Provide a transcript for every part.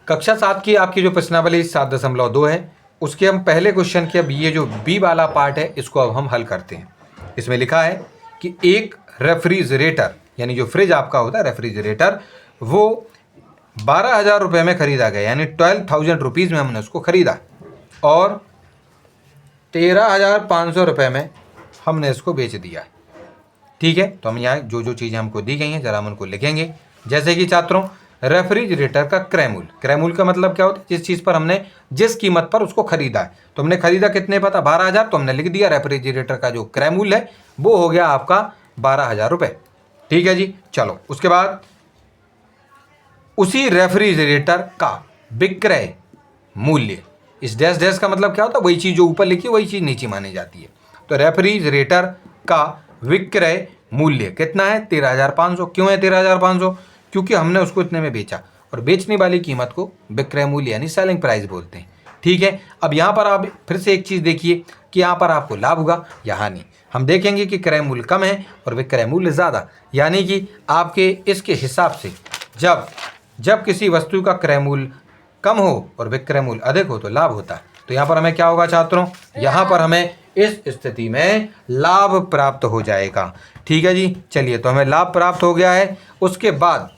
कक्षा 7 की आपकी जो प्रश्नावली 7.2 है, उसके हम पहले क्वेश्चन के अब ये जो बी वाला पार्ट है इसको अब हम हल करते हैं। इसमें लिखा है कि एक रेफ्रिजरेटर यानी जो फ्रिज आपका होता है रेफ्रिजरेटर, वो 12,000 रुपये में ख़रीदा गया, यानी 12,000 रुपीज़ में हमने उसको ख़रीदा और 13,500 रुपये में हमने इसको बेच दिया। ठीक है, तो हम यहाँ जो जो चीज़ें हमको दी गई हैं ज़रा हम उनको लिखेंगे। जैसे कि छात्रों, रेफ्रिजरेटर का क्रय मूल्य, क्रय मूल्य का मतलब क्या होता है, जिस चीज़ पर हमने जिस कीमत पर उसको खरीदा है, तो हमने खरीदा कितने पर था 12,000, तो हमने लिख दिया रेफ्रिजरेटर का जो क्रय मूल्य है वो हो गया आपका 12,000 रुपये। ठीक है जी, चलो उसके बाद उसी रेफ्रिजरेटर का विक्रय मूल्य, इस डैश डैश का मतलब क्या होता है, वही चीज़ जो ऊपर लिखी वही चीज़ नीचे मानी जाती है। तो रेफ्रिजरेटर का विक्रय मूल्य कितना है 13,500। क्यों है 13,500? क्योंकि हमने उसको इतने में बेचा और बेचने वाली कीमत को विक्रय मूल्य यानी सेलिंग प्राइस बोलते हैं। ठीक है, अब यहाँ पर आप फिर से एक चीज़ देखिए कि यहाँ पर आपको लाभ होगा या हानि। हम देखेंगे कि क्रय मूल्य कम है और विक्रय मूल्य ज़्यादा, यानी कि आपके इसके हिसाब से जब किसी वस्तु का क्रय मूल्य कम हो और विक्रय मूल्य अधिक हो तो लाभ होता है। तो यहाँ पर हमें क्या होगा छात्रों, यहाँ पर हमें इस स्थिति में लाभ प्राप्त हो जाएगा। ठीक है जी, चलिए तो हमें लाभ प्राप्त हो गया है। उसके बाद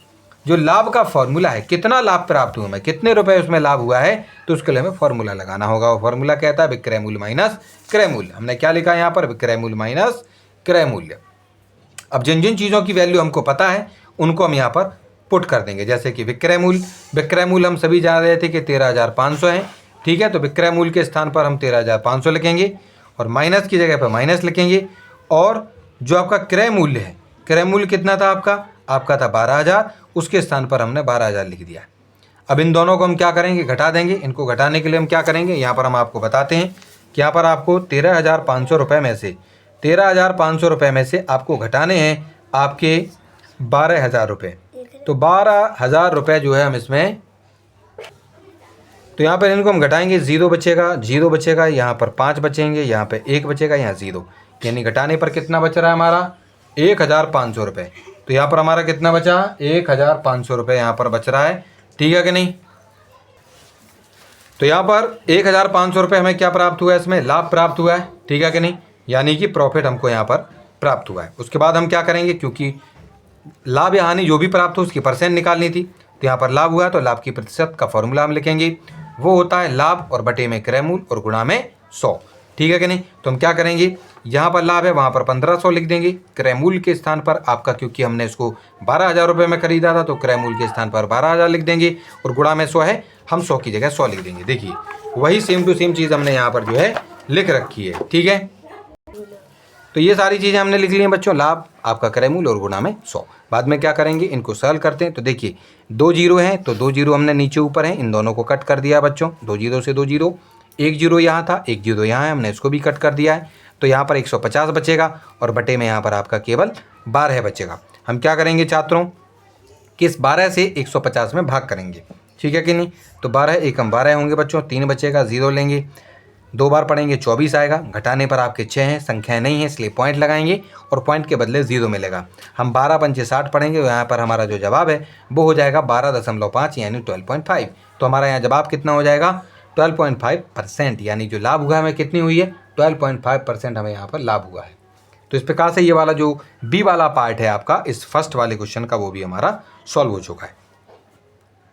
जो लाभ का फॉर्मूला है, कितना लाभ प्राप्त हुआ, हमें कितने रुपए उसमें लाभ हुआ है, तो उसके लिए हमें फॉर्मूला लगाना होगा। वो फॉर्मूला कहता है विक्रय मूल्य माइनस क्रय मूल्य। हमने क्या लिखा है यहाँ पर, विक्रय मूल्य माइनस क्रय मूल्य। अब जिन जिन चीज़ों की वैल्यू हमको पता है उनको हम यहाँ पर पुट कर देंगे। जैसे कि विक्रय मूल्य हम सभी जान रहे थे कि 13,500 है। ठीक है, तो विक्रय मूल्य के स्थान पर हम 13,500 लिखेंगे और माइनस की जगह पर माइनस लिखेंगे। और जो आपका क्रय मूल्य है, क्रय मूल्य कितना था आपका था 12,000, उसके स्थान पर हमने 12,000 लिख दिया। अब इन दोनों को हम क्या करेंगे, घटा देंगे। इनको घटाने के लिए हम क्या करेंगे, यहाँ पर हम आपको बताते हैं कि यहाँ पर आपको 13,500 रुपये में से 13,500 रुपये में से आपको घटाने हैं आपके 12,000 रुपये। तो 12,000 रुपये जो है हम इसमें, तो यहाँ पर इनको हम घटाएंगे, जीरो बचेगा, यहाँ पर 5 बचेंगे, यहाँ पे 1 बचेगा, यहाँ 0, यानी घटाने पर कितना बच रहा है हमारा 1,500 रुपये। तो यहाँ पर हमारा कितना बचा 1,500 रुपये यहाँ पर बच रहा है। ठीक है कि नहीं, तो यहाँ पर 1,500 रुपये हमें क्या प्राप्त हुआ है, इसमें लाभ प्राप्त हुआ है। ठीक है कि नहीं, यानी कि प्रॉफिट हमको यहाँ पर प्राप्त हुआ है। उसके बाद हम क्या करेंगे, क्योंकि लाभ या हानि जो भी प्राप्त हो उसकी परसेंट निकालनी थी, तो यहाँ पर लाभ हुआ तो लाभ की प्रतिशत का फॉर्मूला हम लिखेंगे, वो होता है लाभ और बटे में क्रय मूल्य और गुणा में 100। ठीक है कि नहीं, तो हम क्या करेंगे, यहाँ पर लाभ है वहाँ पर 1,500 लिख देंगे, क्रय मूल्य के स्थान पर आपका, क्योंकि हमने इसको 12,000 रुपये में खरीदा था तो क्रय मूल्य के स्थान पर 12,000 लिख देंगे और गुणा में 100 है, हम 100 की जगह 100 लिख देंगे। देखिए वही सेम टू सेम चीज़ हमने यहाँ पर जो है लिख रखी है। ठीक है, तो ये सारी चीज़ें हमने लिख ली हैं बच्चों, लाभ आपका क्रय मूल्य और गुणा में 100। बाद में क्या करेंगे, इनको सरल करते हैं। तो देखिए 2 जीरो हैं तो 2 जीरो हमने नीचे ऊपर हैं, इन दोनों को कट कर दिया बच्चों, 2 जीरो से 2 जीरो, 1 जीरो यहाँ था 1 जीरो यहाँ है, हमने इसको भी कट कर दिया है। तो यहाँ पर 150 बचेगा और बटे में यहाँ पर आपका केवल 12 बचेगा। हम क्या करेंगे छात्रों कि इस 12 से 150 में भाग करेंगे। ठीक है कि नहीं, तो 12 एकम 12 होंगे बच्चों, 3 बचेगा, 0 लेंगे, 2 बार पढ़ेंगे 24 आएगा, घटाने पर आपके 6 हैं, संख्याएं नहीं है इसलिए पॉइंट लगाएंगे और पॉइंट के बदले 0 मिलेगा। हम 12 पंचे 60 पढ़ेंगे, यहाँ पर हमारा जो जवाब है वो हो जाएगा 12.5 यानी 12.5। तो हमारा यहाँ जवाब कितना हो जाएगा 12.5%, यानी जो लाभ हुआ हमें कितनी हुई है 12.5% हमें यहाँ पर लाभ हुआ है। तो इस प्रकार से ये वाला जो बी वाला पार्ट है आपका इस फर्स्ट वाले क्वेश्चन का वो भी हमारा सॉल्व हो चुका है।